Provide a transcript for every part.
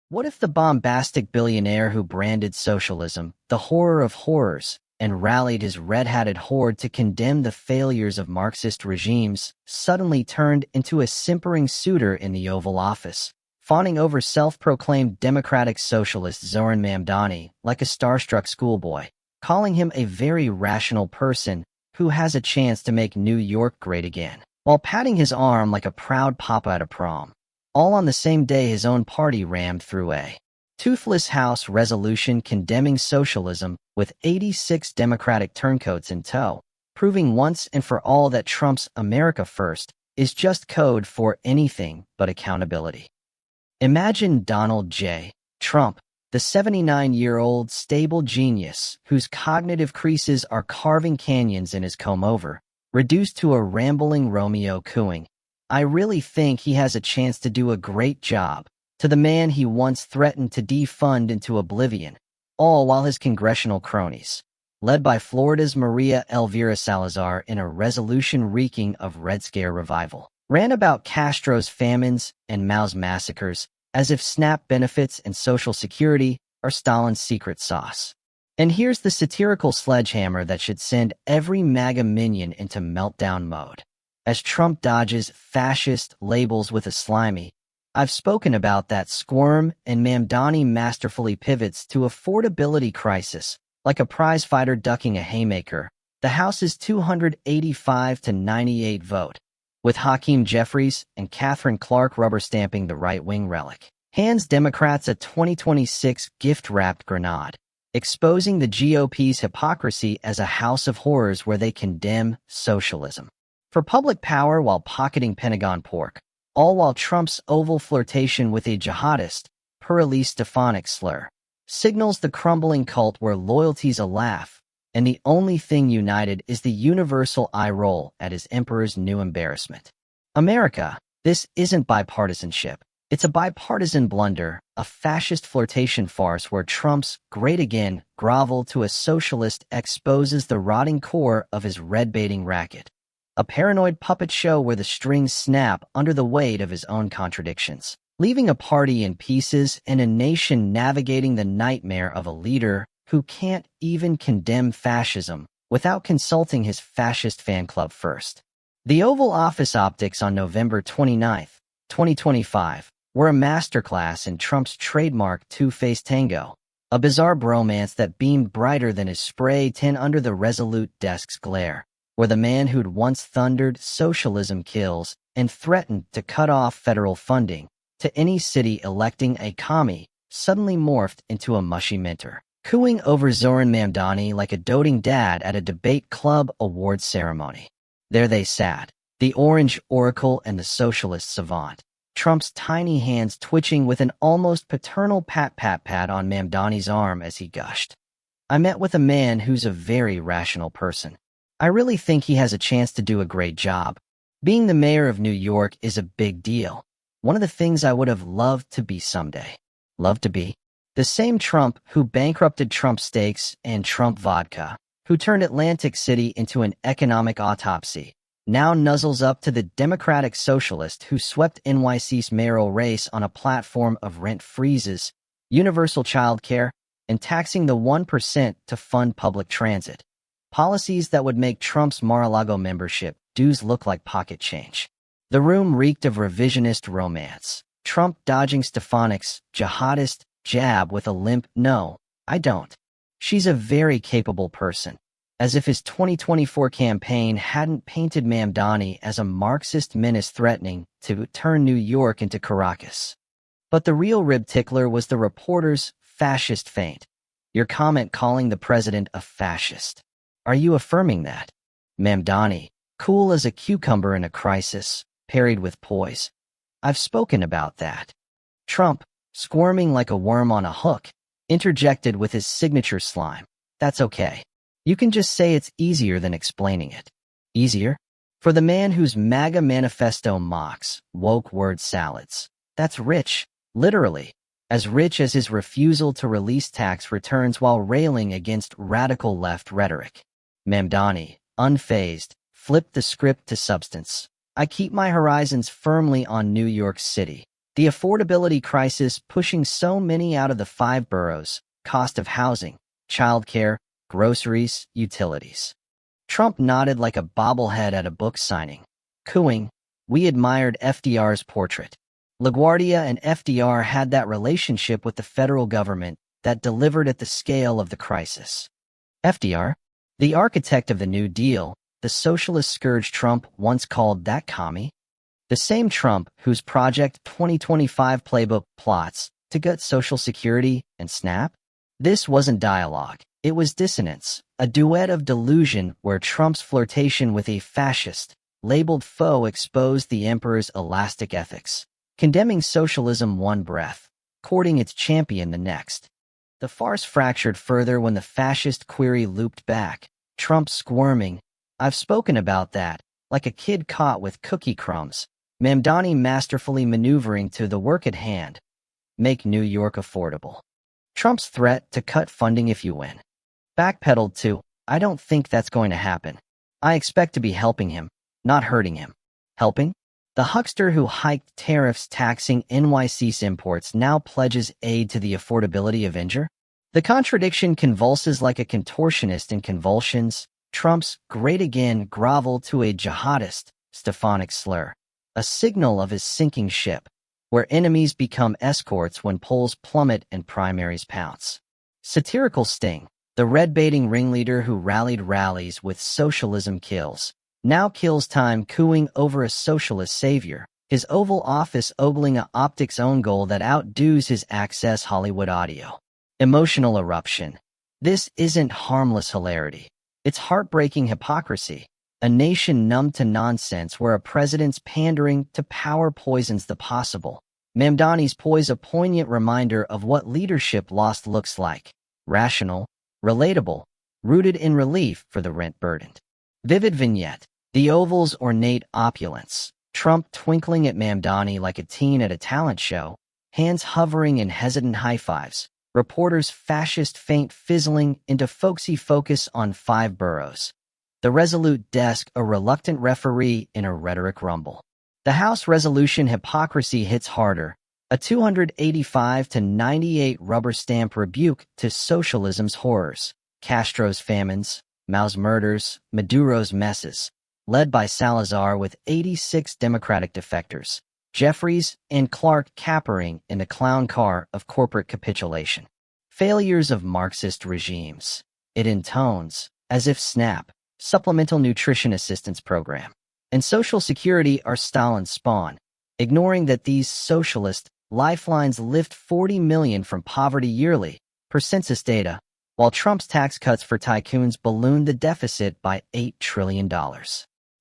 What if the bombastic billionaire who branded socialism, the horror of horrors, and rallied his red-hatted horde to condemn the failures of Marxist regimes, suddenly turned into a simpering suitor in the Oval Office, fawning over self-proclaimed democratic socialist Zohran Mamdani like a starstruck schoolboy, calling him a very rational person who has a chance to make New York great again, while patting his arm like a proud papa at a prom, all on the same day his own party rammed through a toothless House resolution condemning socialism with 86 Democratic turncoats in tow, proving once and for all that Trump's America First is just code for anything but accountability. Imagine Donald J. Trump, the 79-year-old stable genius whose cognitive creases are carving canyons in his comb-over, reduced to a rambling Romeo cooing, "I really think he has a chance to do a great job," to the man he once threatened to defund into oblivion, all while his congressional cronies, led by Florida's Maria Elvira Salazar in a resolution reeking of Red Scare revival, ran about Castro's famines and Mao's massacres as if SNAP benefits and Social Security are Stalin's secret sauce. And here's the satirical sledgehammer that should send every MAGA minion into meltdown mode. As Trump dodges fascist labels with a slimy, "I've spoken about that" squirm, and Mamdani masterfully pivots to affordability crisis, like a prizefighter ducking a haymaker. The House's 285-98 vote, with Hakeem Jeffries and Catherine Clark rubber-stamping the right-wing relic, hands Democrats a 2026 gift-wrapped grenade, exposing the GOP's hypocrisy as a house of horrors where they condemn socialism for public power while pocketing Pentagon pork, all while Trump's oval flirtation with a jihadist, per Elise Stefanik slur, signals the crumbling cult where loyalty's a laugh, and the only thing united is the universal eye roll at his emperor's new embarrassment. America, this isn't bipartisanship. It's a bipartisan blunder, a fascist flirtation farce where Trump's "great again" grovel to a socialist exposes the rotting core of his red-baiting racket. A paranoid puppet show where the strings snap under the weight of his own contradictions, leaving a party in pieces and a nation navigating the nightmare of a leader who can't even condemn fascism without consulting his fascist fan club first. The Oval Office optics on November 29, 2025, were a masterclass in Trump's trademark two-faced tango, a bizarre bromance that beamed brighter than his spray tin under the resolute desk's glare, where the man who'd once thundered "socialism kills" and threatened to cut off federal funding to any city electing a commie suddenly morphed into a mushy mentor, cooing over Zohran Mamdani like a doting dad at a debate club awards ceremony. There they sat, the orange oracle and the socialist savant, Trump's tiny hands twitching with an almost paternal pat-pat-pat on Mamdani's arm as he gushed. "I met with a man who's a very rational person. I really think he has a chance to do a great job. Being the mayor of New York is a big deal. One of the things I would have loved to be someday." Loved to be? The same Trump who bankrupted Trump Steaks and Trump Vodka, who turned Atlantic City into an economic autopsy, now nuzzles up to the Democratic socialist who swept NYC's mayoral race on a platform of rent freezes, universal child care, and taxing the 1% to fund public transit. Policies that would make Trump's Mar-a-Lago membership dues look like pocket change. The room reeked of revisionist romance, Trump dodging Stefanik's jihadist jab with a limp "No, I don't." She's a very capable person, as if his 2024 campaign hadn't painted Mamdani as a Marxist menace threatening to turn New York into Caracas. But the real rib tickler was the reporter's fascist feint. Your comment calling the president a fascist. Are you affirming that? Mamdani, cool as a cucumber in a crisis, parried with poise. "I've spoken about that." Trump, squirming like a worm on a hook, interjected with his signature slime. "That's okay. You can just say it's easier than explaining it." Easier? For the man whose MAGA manifesto mocks woke word salads. That's rich, literally, as rich as his refusal to release tax returns while railing against radical left rhetoric. Mamdani, unfazed, flipped the script to substance. "I keep my horizons firmly on New York City. The affordability crisis pushing so many out of the five boroughs, cost of housing, childcare, groceries, utilities. Trump nodded like a bobblehead at a book signing, cooing, "We admired FDR's portrait." LaGuardia and FDR had that relationship with the federal government that delivered at the scale of the crisis. FDR, the architect of the New Deal, the socialist scourge Trump once called that commie, the same Trump whose Project 2025 playbook plots to gut Social Security and SNAP. This wasn't dialogue, it was dissonance, a duet of delusion where Trump's flirtation with a fascist, labeled foe exposed the emperor's elastic ethics, condemning socialism one breath, courting its champion the next. The farce fractured further when the fascist query looped back, Trump squirming, "I've spoken about that," like a kid caught with cookie crumbs, Mamdani masterfully maneuvering to the work at hand, make New York affordable. Trump's threat to cut funding if you win. Backpedaled to, "I don't think that's going to happen. I expect to be helping him, not hurting him." Helping? The huckster who hiked tariffs taxing NYC's imports now pledges aid to the affordability avenger? The contradiction convulses like a contortionist in convulsions. Trump's "great again" grovel to a jihadist, Stefanik slur, a signal of his sinking ship, where enemies become escorts when polls plummet and primaries pounce. Satirical sting, the red-baiting ringleader who rallied rallies with "socialism kills," now kills time cooing over a socialist savior, his Oval Office ogling a optics own goal that outdoes his Access Hollywood audio. Emotional eruption. This isn't harmless hilarity. It's heartbreaking hypocrisy. A nation numb to nonsense where a president's pandering to power poisons the possible. Mamdani's poise a poignant reminder of what leadership lost looks like. Rational, relatable, rooted in relief for the rent-burdened. Vivid vignette. The Oval's ornate opulence. Trump twinkling at Mamdani like a teen at a talent show, hands hovering in hesitant high-fives. Reporters' fascist feint fizzling into folksy focus on five boroughs. The resolute desk a reluctant referee in a rhetoric rumble. The House resolution hypocrisy hits harder, a 285-98 rubber stamp rebuke to socialism's horrors, Castro's famines, Mao's murders, Maduro's messes, led by Salazar with 86 Democratic defectors, Jeffries and Clark capering in the clown car of corporate capitulation. Failures of Marxist regimes. It intones, as if SNAP, Supplemental Nutrition Assistance Program, and Social Security are Stalin's spawn, ignoring that these socialist lifelines lift 40 million from poverty yearly, per census data, while Trump's tax cuts for tycoons ballooned the deficit by $8 trillion.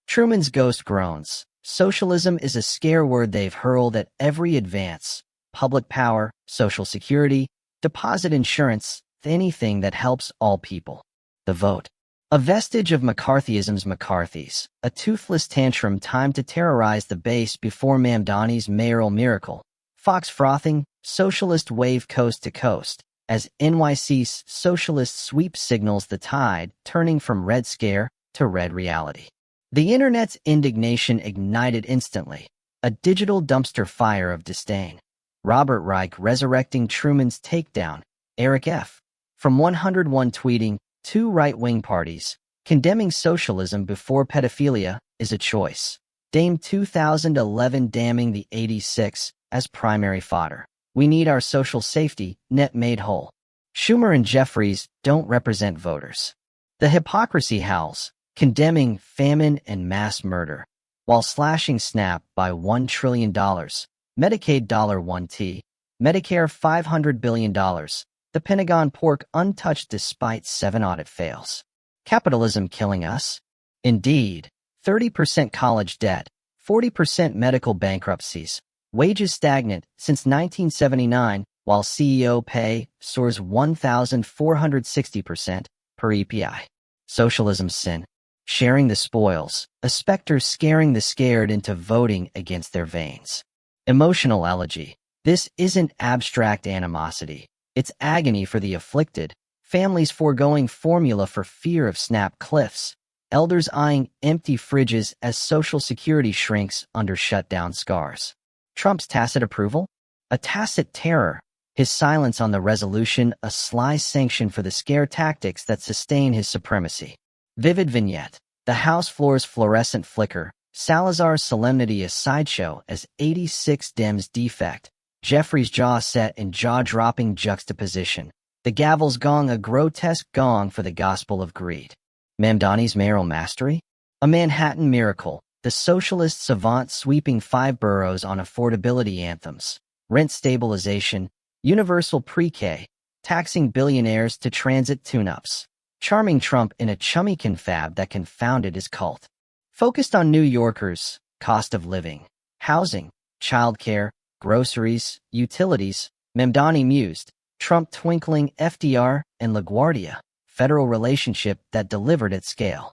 Truman's ghost groans. Socialism is a scare word they've hurled at every advance. Public power, Social Security, deposit insurance, anything that helps all people. The vote. A vestige of McCarthyism's McCarthy's, a toothless tantrum timed to terrorize the base before Mamdani's mayoral miracle. Fox frothing, socialist wave coast to coast, as NYC's socialist sweep signals the tide turning from red scare to red reality. The internet's indignation ignited instantly, a digital dumpster fire of disdain. Robert Reich resurrecting Truman's takedown, Eric F. From 101 tweeting, "Two right-wing parties, condemning socialism before pedophilia is a choice." Dame 2011 damning the 86 as primary fodder. "We need our social safety net made whole." Schumer and Jeffries don't represent voters. The hypocrisy howls, condemning famine and mass murder, while slashing SNAP by $1 trillion, Medicaid $1T, Medicare $500 billion, the Pentagon pork untouched despite 7 audit fails. Capitalism killing us? Indeed. 30% college debt, 40% medical bankruptcies, wages stagnant since 1979, while CEO pay soars 1,460% per EPI. Socialism's sin. Sharing the spoils, a specter scaring the scared into voting against their veins. Emotional elegy. This isn't abstract animosity. It's agony for the afflicted, families foregoing formula for fear of SNAP cliffs, elders eyeing empty fridges as Social Security shrinks under shutdown scars. Trump's tacit approval? A tacit terror, his silence on the resolution a sly sanction for the scare tactics that sustain his supremacy. Vivid vignette. The House floor's fluorescent flicker, Salazar's solemnity a sideshow as 86 Dems defect, Jeffries' jaw set in jaw-dropping juxtaposition, the gavel's gong a grotesque gong for the gospel of greed. Mamdani's mayoral mastery? A Manhattan miracle, the socialist savant sweeping 5 boroughs on affordability anthems, rent stabilization, universal pre-K, taxing billionaires to transit tune-ups, charming Trump in a chummy confab that confounded his cult. Focused on New Yorkers, cost of living, housing, childcare, groceries, utilities, Mamdani mused, Trump twinkling FDR and LaGuardia, federal relationship that delivered at scale.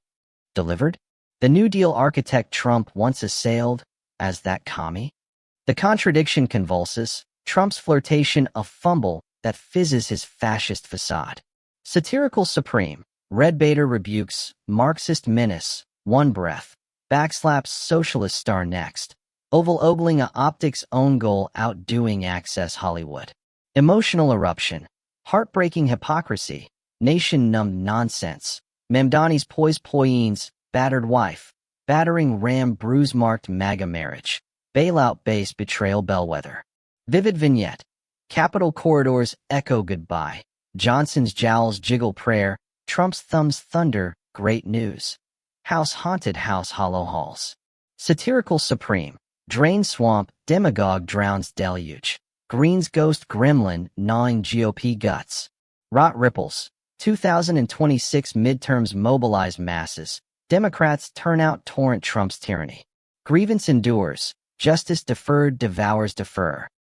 Delivered? The New Deal architect Trump once assailed as that commie? The contradiction convulses, Trump's flirtation a fumble that fizzes his fascist facade. Satirical supreme, Red Bader rebukes, Marxist menace, one breath, backslaps socialist star next, oval ogling a optics own goal outdoing Access Hollywood. Emotional eruption, heartbreaking hypocrisy, nation-numbed nonsense, Mamdani's poise, battered wife, battering ram bruise-marked MAGA marriage, bailout base betrayal bellwether. Vivid vignette, Capitol corridors echo goodbye, Johnson's jowls jiggle prayer, Trump's thumbs thunder, great news. House haunted house hollow halls. Satirical supreme, drain swamp, demagogue drowns deluge, Green's ghost gremlin gnawing GOP guts. Rot ripples, 2026 midterms mobilize masses, Democrats turn out torrent Trump's tyranny. Grievance endures, justice deferred devours defer.